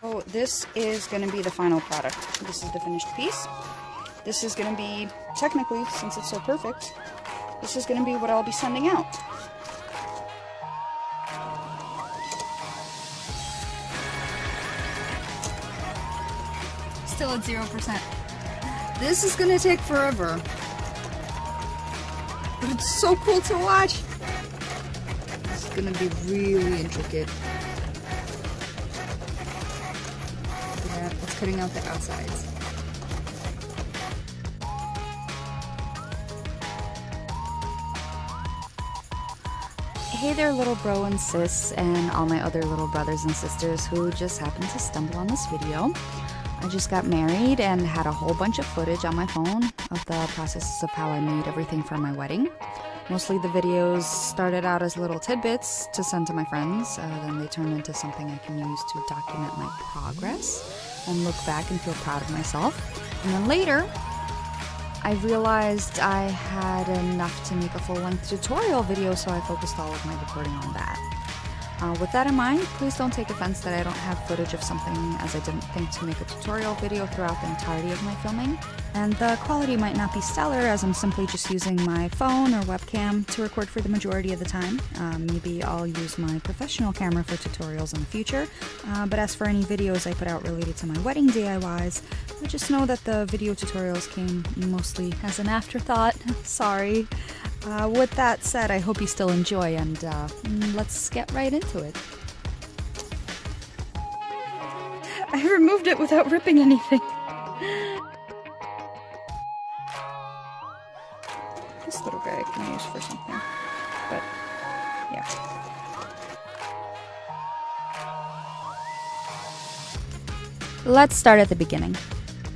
So this is going to be the final product. This is the finished piece. This is going to be, technically, since it's so perfect, this is going to be what I'll be sending out. Still at 0%. This is going to take forever. But it's so cool to watch. This is going to be really intricate. Look at that. It's cutting out the outsides. Hey there, little bro and sis, and all my other little brothers and sisters who just happened to stumble on this video. I just got married and had a whole bunch of footage on my phone of the process of how I made everything for my wedding. Mostly the videos started out as little tidbits to send to my friends, then they turned into something I can use to document my progress and look back and feel proud of myself. And then later, I realized I had enough to make a full-length tutorial video, so I focused all of my recording on that. With that in mind, please don't take offense that I don't have footage of something, as I didn't think to make a tutorial video throughout the entirety of my filming. And the quality might not be stellar, as I'm simply just using my phone or webcam to record for the majority of the time. Maybe I'll use my professional camera for tutorials in the future. But as for any videos I put out related to my wedding DIYs, just know that the video tutorials came mostly as an afterthought. Sorry. With that said, I hope you still enjoy, and let's get right into it. I removed it without ripping anything. This little guy I can use for something, but yeah. Let's start at the beginning.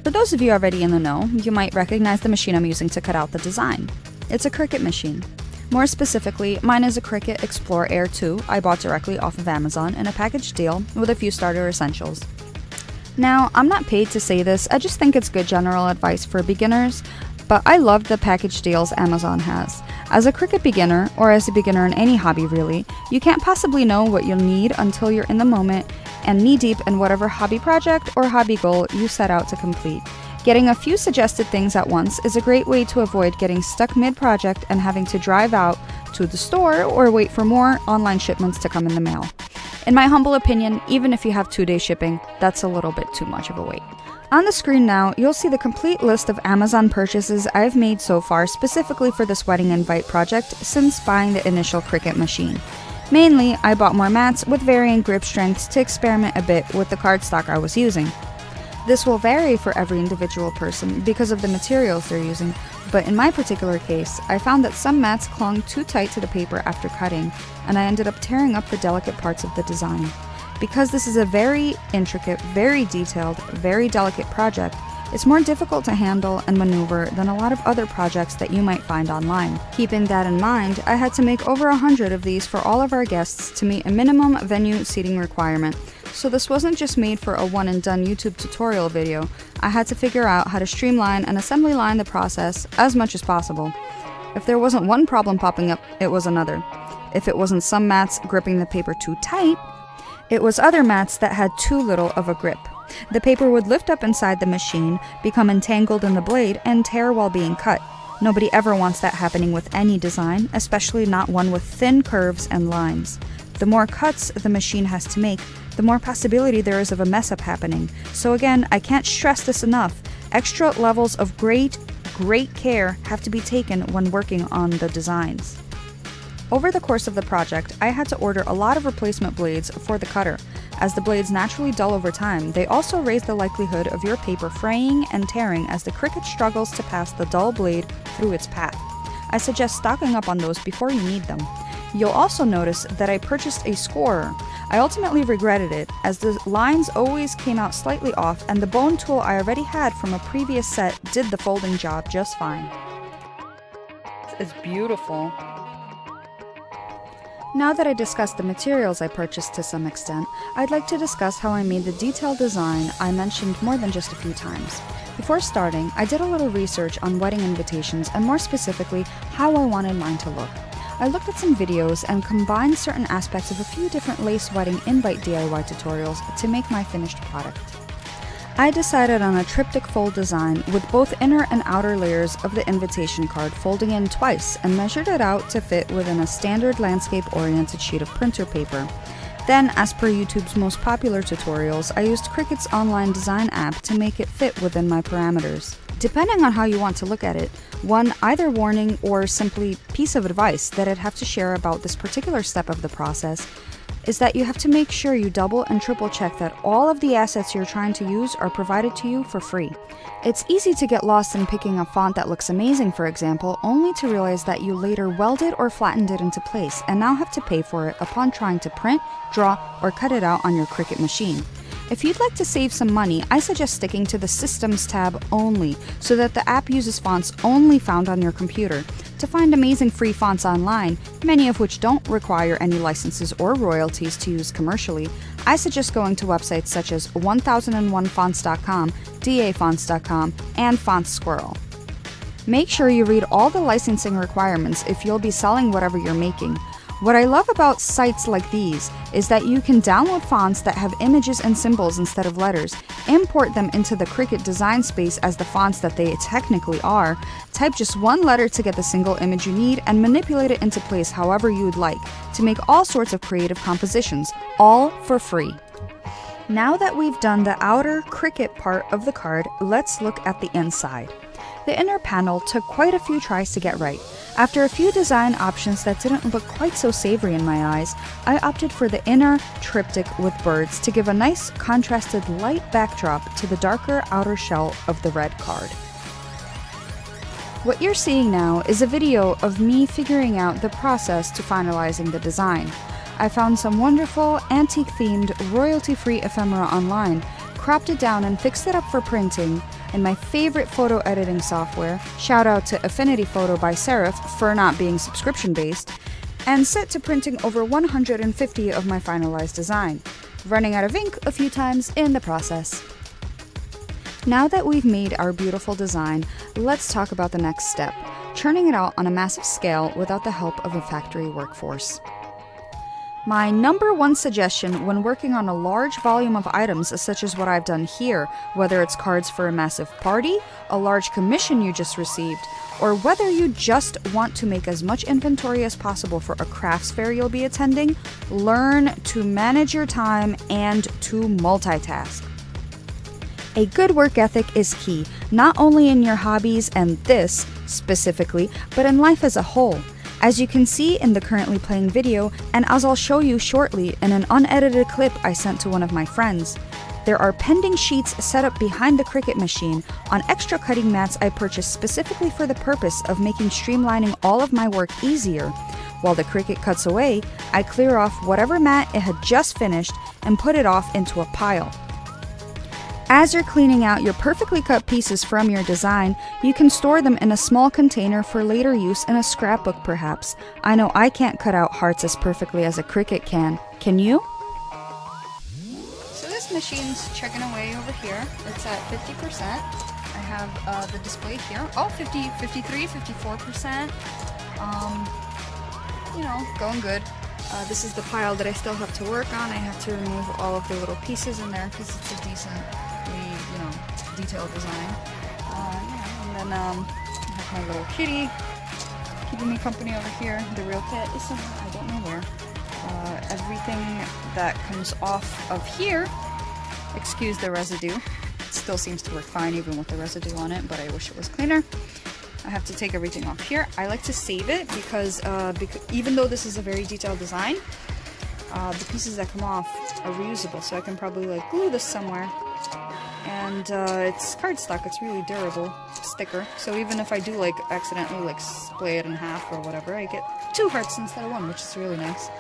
For those of you already in the know, you might recognize the machine I'm using to cut out the design. It's a Cricut machine. More specifically, mine is a Cricut Explore Air 2 I bought directly off of Amazon in a package deal with a few starter essentials. Now, I'm not paid to say this, I just think it's good general advice for beginners, but I love the package deals Amazon has. As a Cricut beginner, or as a beginner in any hobby really, you can't possibly know what you'll need until you're in the moment and knee-deep in whatever hobby project or hobby goal you set out to complete. Getting a few suggested things at once is a great way to avoid getting stuck mid-project and having to drive out to the store or wait for more online shipments to come in the mail. In my humble opinion, even if you have 2-day shipping, that's a little bit too much of a wait. On the screen now, you'll see the complete list of Amazon purchases I've made so far specifically for this wedding invite project since buying the initial Cricut machine. Mainly, I bought more mats with varying grip strengths to experiment a bit with the cardstock I was using. This will vary for every individual person because of the materials they're using, but in my particular case, I found that some mats clung too tight to the paper after cutting, and I ended up tearing up the delicate parts of the design. Because this is a very intricate, very detailed, very delicate project, it's more difficult to handle and maneuver than a lot of other projects that you might find online. Keeping that in mind, I had to make over 100 of these for all of our guests to meet a minimum venue seating requirement. So this wasn't just made for a one-and-done YouTube tutorial video. I had to figure out how to streamline and assembly line the process as much as possible. If there wasn't one problem popping up, it was another. If it wasn't some mats gripping the paper too tight, it was other mats that had too little of a grip. The paper would lift up inside the machine, become entangled in the blade, and tear while being cut. Nobody ever wants that happening with any design, especially not one with thin curves and lines. The more cuts the machine has to make, the more possibility there is of a mess-up happening. So again, I can't stress this enough. Extra levels of great care have to be taken when working on the designs. Over the course of the project, I had to order a lot of replacement blades for the cutter. As the blades naturally dull over time, they also raise the likelihood of your paper fraying and tearing as the Cricut struggles to pass the dull blade through its path. I suggest stocking up on those before you need them. You'll also notice that I purchased a scorer. I ultimately regretted it, as the lines always came out slightly off and the bone tool I already had from a previous set did the folding job just fine. It's beautiful. Now that I discussed the materials I purchased to some extent, I'd like to discuss how I made the detailed design I mentioned more than just a few times. Before starting, I did a little research on wedding invitations and more specifically, how I wanted mine to look. I looked at some videos and combined certain aspects of a few different lace wedding invite DIY tutorials to make my finished product. I decided on a triptych fold design with both inner and outer layers of the invitation card folding in twice and measured it out to fit within a standard landscape-oriented sheet of printer paper. Then, as per YouTube's most popular tutorials, I used Cricut's online design app to make it fit within my parameters. Depending on how you want to look at it, one either warning or simply piece of advice that I'd have to share about this particular step of the process is that you have to make sure you double and triple check that all of the assets you're trying to use are provided to you for free. It's easy to get lost in picking a font that looks amazing, for example, only to realize that you later welded or flattened it into place and now have to pay for it upon trying to print, draw, or cut it out on your Cricut machine. If you'd like to save some money, I suggest sticking to the Systems tab only, so that the app uses fonts only found on your computer. To find amazing free fonts online, many of which don't require any licenses or royalties to use commercially, I suggest going to websites such as 1001fonts.com, dafonts.com, and FontSquirrel. Make sure you read all the licensing requirements if you'll be selling whatever you're making. What I love about sites like these is that you can download fonts that have images and symbols instead of letters, import them into the Cricut design space as the fonts that they technically are, type just one letter to get the single image you need, and manipulate it into place however you'd like to make all sorts of creative compositions, all for free. Now that we've done the outer Cricut part of the card, let's look at the inside. The inner panel took quite a few tries to get right. After a few design options that didn't look quite so savory in my eyes, I opted for the inner triptych with birds to give a nice contrasted light backdrop to the darker outer shell of the red card. What you're seeing now is a video of me figuring out the process to finalizing the design. I found some wonderful, antique-themed, royalty-free ephemera online, cropped it down and fixed it up for printing in my favorite photo editing software, shout out to Affinity Photo by Serif for not being subscription based, and set to printing over 150 of my finalized design, running out of ink a few times in the process. Now that we've made our beautiful design, let's talk about the next step, churning it out on a massive scale without the help of a factory workforce. My number one suggestion when working on a large volume of items such as what I've done here, whether it's cards for a massive party, a large commission you just received, or whether you just want to make as much inventory as possible for a crafts fair you'll be attending, learn to manage your time and to multitask. A good work ethic is key, not only in your hobbies and this specifically, but in life as a whole. As you can see in the currently playing video, and as I'll show you shortly in an unedited clip I sent to one of my friends, there are pending sheets set up behind the Cricut machine on extra cutting mats I purchased specifically for the purpose of making streamlining all of my work easier. While the Cricut cuts away, I clear off whatever mat it had just finished and put it off into a pile. As you're cleaning out your perfectly cut pieces from your design, you can store them in a small container for later use in a scrapbook perhaps. I know I can't cut out hearts as perfectly as a Cricut can. Can you? So this machine's chugging away over here. It's at 50%. I have the display here. Oh, 50, 53, 54%. You know, going good. This is the pile that I still have to work on. I have to remove all of the little pieces in there because it's a decently, you know, detailed design. And then I have my little kitty keeping me company over here. The real pet is somewhere, I don't know where. Everything that comes off of here, excuse the residue. It still seems to work fine even with the residue on it, but I wish it was cleaner. I have to take everything off here. I like to save it because even though this is a very detailed design, the pieces that come off are reusable, so I can probably like glue this somewhere. And it's cardstock, it's really durable sticker, so even if I do like accidentally like split it in half or whatever, I get 2 hearts instead of 1, which is really nice.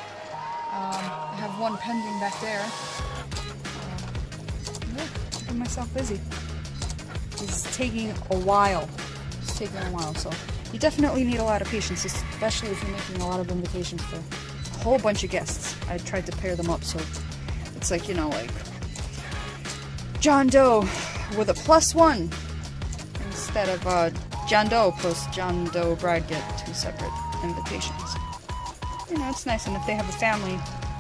I have one pending back there. Yeah, keeping myself busy. It's taking a while. So you definitely need a lot of patience, especially if you're making a lot of invitations for a whole bunch of guests. I tried to pair them up so it's like, you know, like John Doe with a +1 instead of John Doe plus John Doe bride get 2 separate invitations. you know, it's nice. And if they have a family,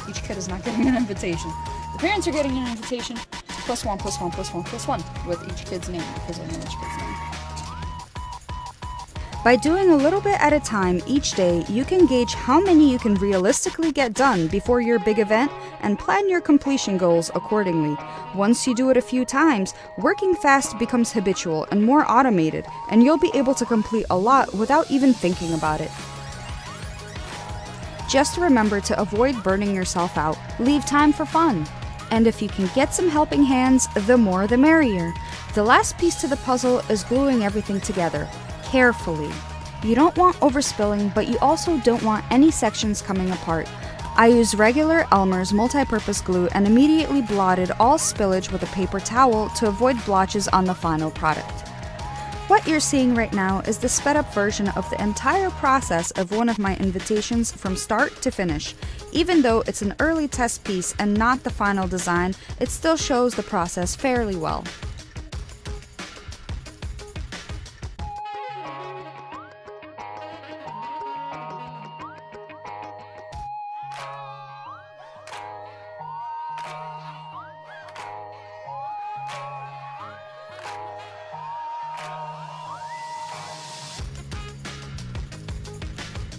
each kid is not getting an invitation. The parents are getting an invitation, plus one, plus one, plus one, plus one, with each kid's name, because I know each kid's name. By doing a little bit at a time each day, you can gauge how many you can realistically get done before your big event and plan your completion goals accordingly. Once you do it a few times, working fast becomes habitual and more automated, and you'll be able to complete a lot without even thinking about it. Just remember to avoid burning yourself out. Leave time for fun. And if you can get some helping hands, the more the merrier. The last piece to the puzzle is gluing everything together. Carefully. You don't want overspilling, but you also don't want any sections coming apart. I used regular Elmer's multi-purpose glue and immediately blotted all spillage with a paper towel to avoid blotches on the final product. What you're seeing right now is the sped up version of the entire process of one of my invitations from start to finish. Even though it's an early test piece and not the final design, it still shows the process fairly well.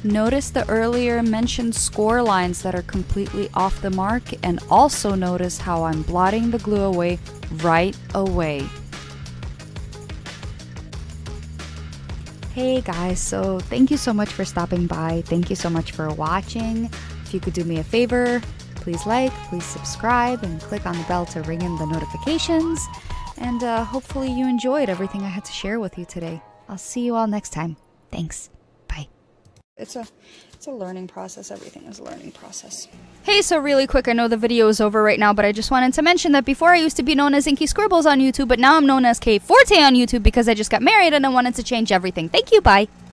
Notice the earlier mentioned score lines that are completely off the mark, and also notice how I'm blotting the glue away right away. Hey guys, so thank you so much for stopping by. Thank you so much for watching. If you could do me a favor, please like, please subscribe, and click on the bell to ring in the notifications. And hopefully you enjoyed everything I had to share with you today. I'll see you all next time. Thanks. It's a learning process. Everything is a learning process. Hey, so really quick, I know the video is over right now, but I just wanted to mention that before I used to be known as Inky Scribbles on YouTube, but now I'm known as K Forte on YouTube because I just got married and I wanted to change everything. Thank you, bye.